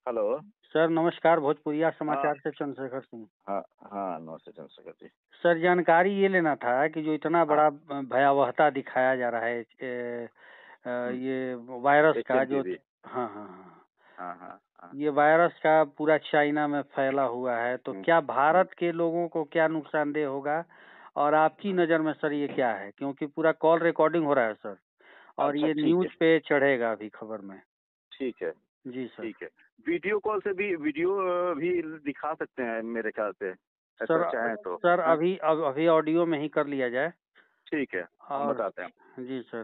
Hello. Sir नमस्कार, भोजपुरिया हाँ समाचार से चंद्रशेखर सिंह। हाँ हाँ, नमस्ते चंद्रशेखर जी। सर जानकारी ये लेना था कि जो इतना हाँ। बड़ा भयावहता दिखाया जा रहा है ये वायरस एच का एम पी जो। वी। हाँ हाँ हाँ। हाँ हाँ हाँ। ये वायरस का पूरा चाइना में फैला हुआ है, तो हम्म, क्या हम्म, भारत के लोगों को क्या नुकसानदेह होगा? और आपकी हाँ। नज़र में सर ये क्या है, क्योंकि पूरा कॉल रिकॉर्डिंग हो रहा है सर, और अच्छा, ये ठीक है। न्यूज़ पे चढ़ेगा अभी खबर में। ठीक है। जी सर। ठीक है। वीडियो कॉल से भी वीडियो भी दिखा सकते हैं मेरे ख्याल से, ऐसा सर चाहें तो। सर हाँ, अभी ऑडियो में ही कर लिया जाए। ठीक है, हम और बताते हैं। जी सर।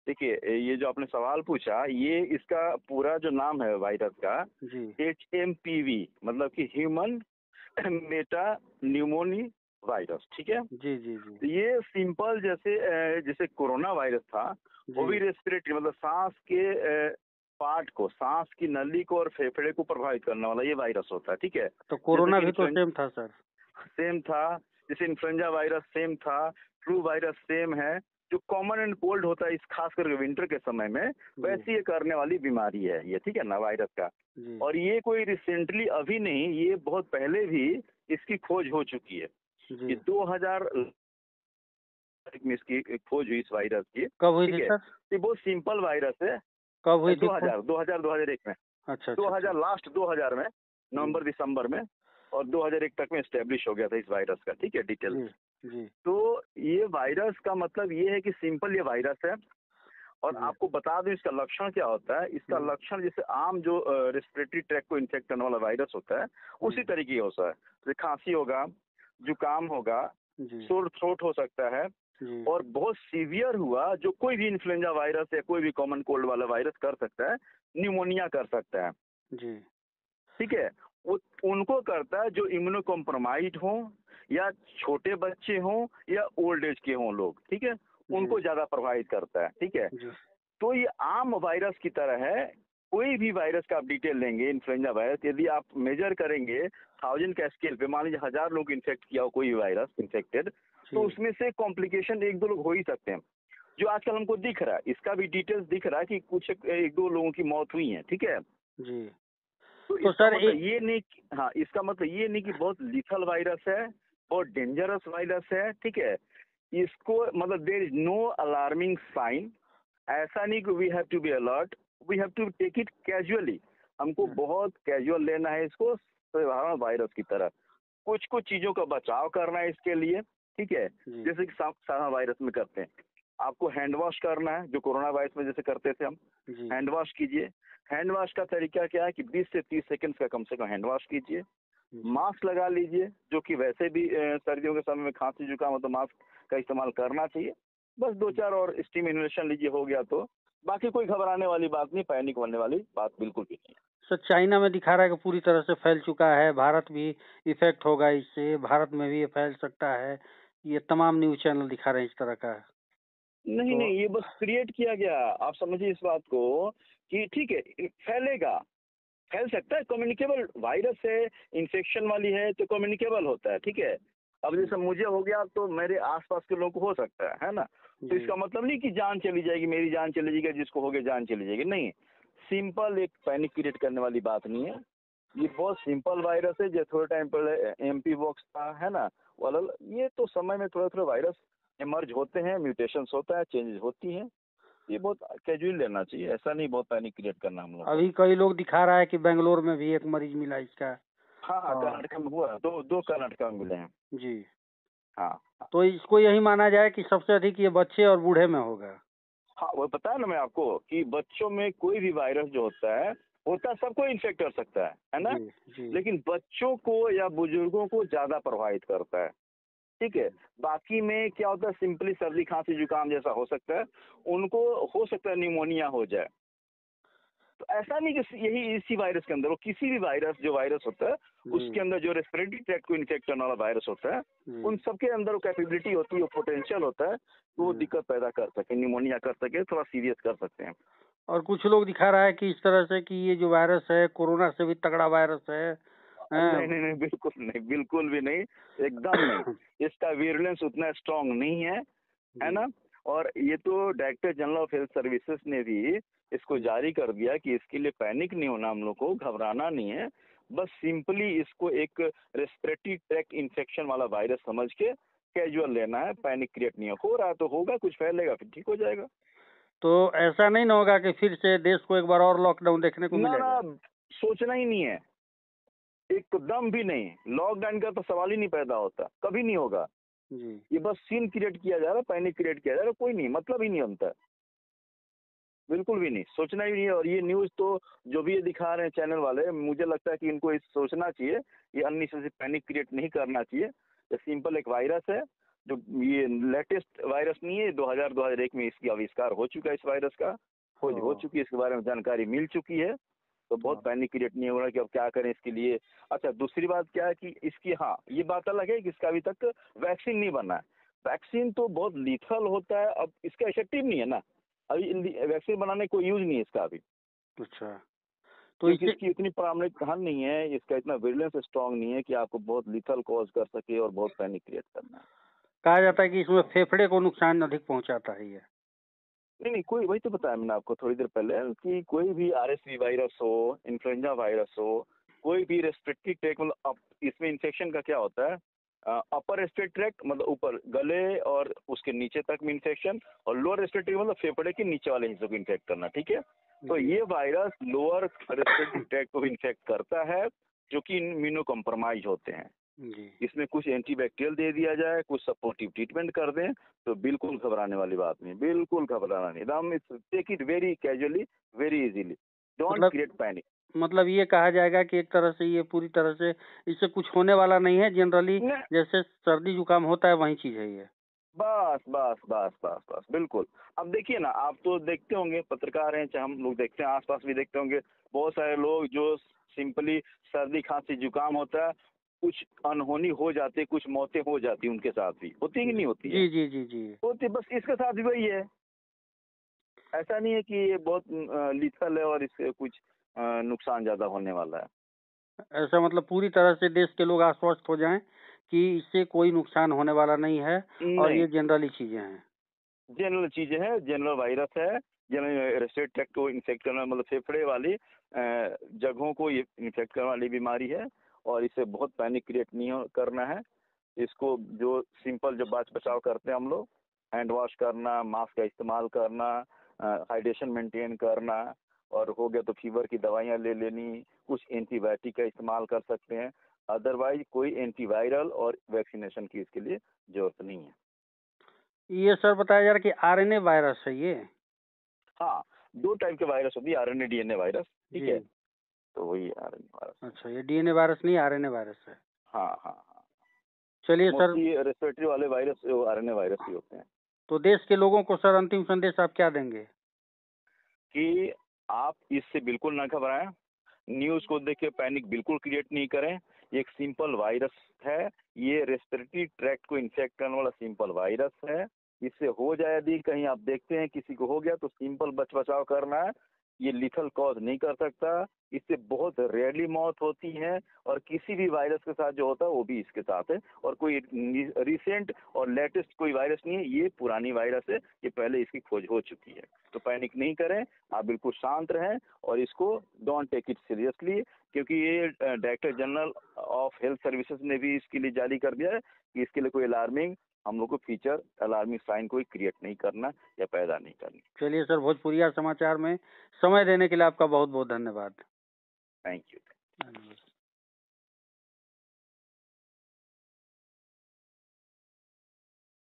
देखिए, ये जो आपने सवाल पूछा, ये इसका पूरा जो नाम है वायरस का, जी HMPV, मतलब कि ह्यूमन मेटा न्यूमोनी वायरस। ठीक है। जी जी जी ये सिंपल जैसे कोरोना वायरस था, वो जी। भी रेस्पिरेटरी मतलब सांस के पार्ट को, सांस की नली को और फेफड़े को प्रभावित करने वाला ये वायरस होता है। ठीक है। तो जैसे कोरोना कि भी तो सेम था सर। सेम था, जैसे इन्फ्लुएंजा वायरस सेम था, फ्लू वायरस सेम है। जो कॉमन एंड कोल्ड होता है इस खास करके विंटर के समय में, जी वैसी ये करने वाली बीमारी है ये। ठीक है ना, वायरस का। जी और ये कोई रिसेंटली अभी नहीं, ये बहुत पहले भी इसकी खोज हो चुकी है। जी। ये 2000 में इसकी खोज हुई इस वायरस की। कब हुई ठीक थी है। सर? ये बहुत सिंपल वायरस है। कब हुई थी खोज? 2001 में। अच्छा अच्छा अच्छा। 2000 लास्ट 2000 में, जी नवंबर दिसंबर में, और 2001 तक में स्टेब्लिश हो गया था इस वायरस का। ठीक है, जी डिटेल्स। जी तो ये वायरस का मतलब ये है कि सिंपल ये वायरस है। और जी आपको बता दूं इसका लक्षण क्या होता है। इसका जी लक्षण जैसे आम जो रेस्पिरेटरी ट्रैक को इन्फेक्ट करने वाला वायरस होता है, उसी जी तरीके का होता है। जैसे खांसी होगा, जुकाम होगा, जी सोर थ्रोट हो सकता है। जी और बहुत सीवियर हुआ जो कोई भी इन्फ्लुएंजा वायरस या कोई भी कॉमन कोल्ड वाला वायरस कर सकता है, न्यूमोनिया कर सकता है। जी ठीक है। वो उनको करता है जो इम्यूनो कॉम्प्रोमाइज हो, या छोटे बच्चे हों, या ओल्ड एज के हों लोग। ठीक है। जी उनको ज्यादा प्रभावित करता है। ठीक है। जी तो ये आम वायरस की तरह है। कोई भी वायरस का आप डिटेल लेंगे, इन्फ्लुएंजा वायरस, यदि आप मेजर करेंगे 1000 का स्केल पे, मान लीजिए 1000 लोग इन्फेक्ट किया हो कोई भी वायरस इन्फेक्टेड, तो जी उसमें से कॉम्प्लिकेशन एक दो लोग हो ही सकते हैं। जो आजकल हमको दिख रहा है, इसका भी डिटेल्स दिख रहा है कि कुछ एक दो लोगों की मौत हुई है। ठीक है। जी। तो तो इसका सर मतलब ये नहीं हाँ, इसका मतलब ये नहीं कि बहुत लिथल वायरस है, बहुत डेंजरस वायरस है। ठीक है। इसको मतलब there is no alarming sign. ऐसा नहीं कि we have to be alert, we have to take it casually. हमको बहुत कैजुअल लेना है इसको, साधारण वायरस की तरह। कुछ कुछ चीजों का बचाव करना है इसके लिए। ठीक है। जी जैसे कि साधारण वायरस में करते हैं, आपको हैंड वॉश करना है, जो कोरोना वायरस में जैसे करते थे हम। जी हैंड वॉश कीजिए। हैंड वॉश का तरीका क्या है कि 20 से 30 सेकंड्स का कम से कम हैंड वॉश कीजिए। जी। मास्क लगा लीजिए, जो कि वैसे भी सर्दियों के समय में खांसी जुकाम हो तो मास्क का इस्तेमाल करना चाहिए। बस दो चार और स्टीम इन्हेलेशन लीजिए, हो गया। तो बाकी कोई घबराने वाली बात नहीं, पैनिक होने वाली बात बिल्कुल भी नहीं। सर चाइना में दिखा रहा है कि पूरी तरह से फैल चुका है, भारत भी इफेक्ट होगा इससे, भारत में भी ये फैल सकता है। ये तमाम न्यूज़ चैनल दिखा रहे हैं इस तरह का। नहीं तो नहीं, ये बस क्रिएट किया गया। आप समझिए इस बात को कि ठीक है, फैलेगा, फैल सकता है। कम्युनिकेबल वायरस है, इन्फेक्शन वाली है तो कम्युनिकेबल होता है। ठीक है। अब जैसे मुझे हो गया तो मेरे आसपास के लोगों को हो सकता है ना। तो जी इसका मतलब नहीं कि जान चली जाएगी, मेरी जान चली जाएगी, जिसको हो गया जान चली जाएगी, नहीं। सिंपल एक पैनिक क्रिएट करने वाली बात नहीं है। ये बहुत सिंपल वायरस है। जो थोड़े टाइम पहले MP वॉक्स था, है ना, वाला, ये तो समय में थोड़ा थोड़ा वायरस इमर्ज होते हैं, म्यूटेशंस होता है, चेंजेस होती हैं। ये बहुत कैजुअल लेना चाहिए, ऐसा नहीं बहुत पैनिक क्रिएट करना हम लोग को। अभी कई लोग दिखा रहा है कि बेंगलोर में भी एक मरीज मिला इसका। हाँ हाँ, और कर्नाटक में हुआ, दो दो कर्नाटक में मिले हैं। जी। हाँ हाँ। तो इसको यही माना जाए कि सबसे अधिक ये बच्चे और बूढ़े में होगा। हाँ, वो पता है ना मैं आपको कि बच्चों में कोई भी वायरस जो होता है सबको इन्फेक्ट कर सकता है ना। जी जी लेकिन बच्चों को या बुजुर्गों को ज्यादा प्रभावित करता है। ठीक है। बाकी में क्या होता है, सिंपली सर्दी खांसी जुकाम जैसा हो सकता है, उनको हो सकता है निमोनिया हो जाए। तो ऐसा नहीं कि यही इसी वायरस के अंदर, वो किसी भी वायरस जो वायरस होता है, जी उसके अंदर जो रेस्पिरेटरी ट्रैक्ट को इन्फेक्ट करने वाला वायरस होता है, जी उन सबके अंदर वो कैपेबिलिटी होती है, वो पोटेंशियल होता है, तो वो जी। दिक्कत पैदा कर सके, निमोनिया कर सके, थोड़ा सीरियस कर सकते हैं। और कुछ लोग दिखा रहा है कि इस तरह से कि ये जो वायरस है कोरोना से भी तगड़ा वायरस है। नहीं हैं? नहीं नहीं, बिल्कुल नहीं, बिल्कुल भी नहीं, एकदम नहीं। इसका वीरुलेंस उतना स्ट्रांग नहीं है जी ना। और ये तो director general of health services ने भी इसको जारी कर दिया कि इसके लिए पैनिक नहीं होना, हम लोग को घबराना नहीं है, बस सिंपली इसको एक रेस्पिरेटरी ट्रैक्ट इन्फेक्शन वाला वायरस समझ के कैजुअल लेना है, पैनिक क्रिएट नहीं हो रहा तो होगा, कुछ फैलेगा फिर ठीक हो जाएगा। तो ऐसा नहीं ना होगा कि फिर से देश को एक बार और लॉकडाउन देखने को ना मिलेगा? ना, सोचना ही नहीं है, एकदम भी नहीं। लॉकडाउन का तो सवाल ही नहीं पैदा होता, कभी नहीं होगा। जी। ये बस सीन क्रिएट किया जा रहा है, पैनिक क्रिएट किया जा रहा है, कोई नहीं, मतलब ही नहीं बनता, बिल्कुल भी नहीं, सोचना ही नहीं है। और ये न्यूज़ तो जो भी ये दिखा रहे हैं चैनल वाले, मुझे लगता है कि इनको इस सोचना चाहिए, ये अननेसेसरी पैनिक क्रिएट नहीं करना चाहिए। ये सिंपल एक वायरस है, जो ये लेटेस्ट वायरस नहीं है, 2001 में इसकी आविष्कार हो चुका है, इस वायरस का खोज हो चुकी है, इसके बारे में जानकारी मिल चुकी है, तो बहुत पैनिक क्रिएट नहीं हो रहा कि अब क्या करें इसके लिए। अच्छा, दूसरी बात क्या है कि इसकी, हाँ ये बात अलग है कि इसका अभी तक वैक्सीन नहीं बना है। वैक्सीन तो बहुत लीथल होता है, अब इसका इफेक्टिव नहीं है ना, अभी वैक्सीन बनाने को यूज नहीं है इसका अभी, अच्छा, तो क्योंकि इसे इसकी इतनी प्रामाणिक हन नहीं है, इसका इतना विजिलेंस स्ट्रांग नहीं है कि आपको बहुत लीथल कॉज कर सके और बहुत पैनिक क्रिएट करना है। कहा जाता है कि इसमें फेफड़े को नुकसान अधिक पहुंचाता है ये। नहीं, कोई, वही तो बताया मैंने आपको थोड़ी देर पहले कि कोई भी आरएसवी वायरस हो, इन्फ्लुएंजा वायरस हो, कोई भी रेस्पिरेटरी ट्रैक्ट, मतलब इसमें इन्फेक्शन का क्या होता है, अपर रेस्पिरेटरी ट्रैक्ट मतलब ऊपर गले और उसके नीचे तक में इन्फेक्शन, और लोअर रेस्पिरेटरी मतलब फेफड़े के नीचे वाले हिस्सों को इन्फेक्ट करना, ठीक है। तो ये वायरस लोअर रेस्पिरेटरी ट्रैक्ट को इन्फेक्ट करता है, जो कि इम्यूनो कॉम्प्रोमाइज होते हैं। जी। इसमें कुछ एंटीबैक्टीरियल दे दिया जाए, कुछ सपोर्टिव ट्रीटमेंट कर दें, तो बिल्कुल घबराने वाली बात नहीं, बिल्कुल घबराना नहीं, एकदम take it very casually, very easily, don't मतलब क्रिएट पैनिक। मतलब ये कहा जाएगा कि एक तरह से ये पूरी तरह से इससे कुछ होने वाला नहीं है, जनरली जैसे सर्दी जुकाम होता है वही चीज है ये। बस बस बस बस बस बिल्कुल। अब देखिए ना, आप तो देखते होंगे, पत्रकार हैं चाहे हम लोग देखते हैं, आसपास भी देखते होंगे, बहुत सारे लोग जो सिंपली सर्दी खांसी जुकाम होता है, कुछ अनहोनी हो जाती है, कुछ मौतें हो जाती है, उनके साथ भी होती है कि नहीं होती है? जी जी जी जी। होती, बस इसके साथ भी वही है। ऐसा नहीं है कि ये बहुत लीथल है और इससे कुछ नुकसान ज्यादा होने वाला है। ऐसा मतलब पूरी तरह से देश के लोग आश्वस्त हो जाएं कि इससे कोई नुकसान होने वाला नहीं है और नहीं, ये जनरली चीजें हैं। जनरल चीजें हैं, जनरल वायरस है, जनरल रेस्पिरेटरी ट्रैक्ट को इन्फेक्ट करने, मतलब फेफड़े वाली जगहों को ये इन्फेक्ट करने वाली बीमारी है, और इसे बहुत पैनिक क्रिएट नहीं करना है। इसको जो सिंपल जो बचाव करते हैं हम लोग, हैंड वॉश करना, मास्क का इस्तेमाल करना, हाइड्रेशन मेंटेन करना, और हो गया तो फीवर की दवाइयाँ ले लेनी, कुछ एंटीबायोटिक का इस्तेमाल कर सकते हैं, अदरवाइज कोई एंटीवायरल और वैक्सीनेशन की इसके लिए जरूरत नहीं है। ये सर बताया जा रहा है कि आरएनए वायरस है ये। हाँ, 2 टाइप के वायरस होती है, आरएनए डीएनए वायरस, ठीक जी। है, तो वही आरएनए वायरस है। अच्छा, ये डीएनए वायरस नहीं आरएनए वायरस है। हाँ हाँ हाँ, चलिए सर, मोस्टली रेस्पिरेटरी वाले वायरस आरएनए वायरस ही होते हैं। तो देश के लोगों को सर अंतिम संदेश आप क्या देंगे? कि आप इससे बिल्कुल ना घबराएं, न्यूज को देख के पैनिक बिल्कुल क्रिएट नहीं करें, ये एक सिंपल वायरस है, ये रेस्पिरेटरी ट्रैक्ट को इन्फेक्ट करने वाला सिंपल वायरस है। इससे हो जाए, यदि कहीं आप देखते हैं किसी को हो गया, तो सिंपल बचाव करना है, ये लिथल कॉज नहीं कर सकता, इससे बहुत रेयरली मौत होती है, और किसी भी वायरस के साथ जो होता है वो भी इसके साथ है, और कोई रिसेंट और लेटेस्ट कोई वायरस नहीं है, ये पुरानी वायरस है, ये पहले इसकी खोज हो चुकी है। तो पैनिक नहीं करें, आप बिल्कुल शांत रहें, और इसको डोंट टेक इट सीरियसली, क्योंकि ये director general of health services ने भी इसके लिए जारी कर दिया है कि इसके लिए कोई अलार्मिंग, हम लोग को फीचर अलार्मिंग साइन कोई क्रिएट नहीं करना या पैदा नहीं करनी। चलिए सर, भोजपुरिया समाचार में समय देने के लिए आपका बहुत बहुत धन्यवाद। Thank you. धन्यवाद।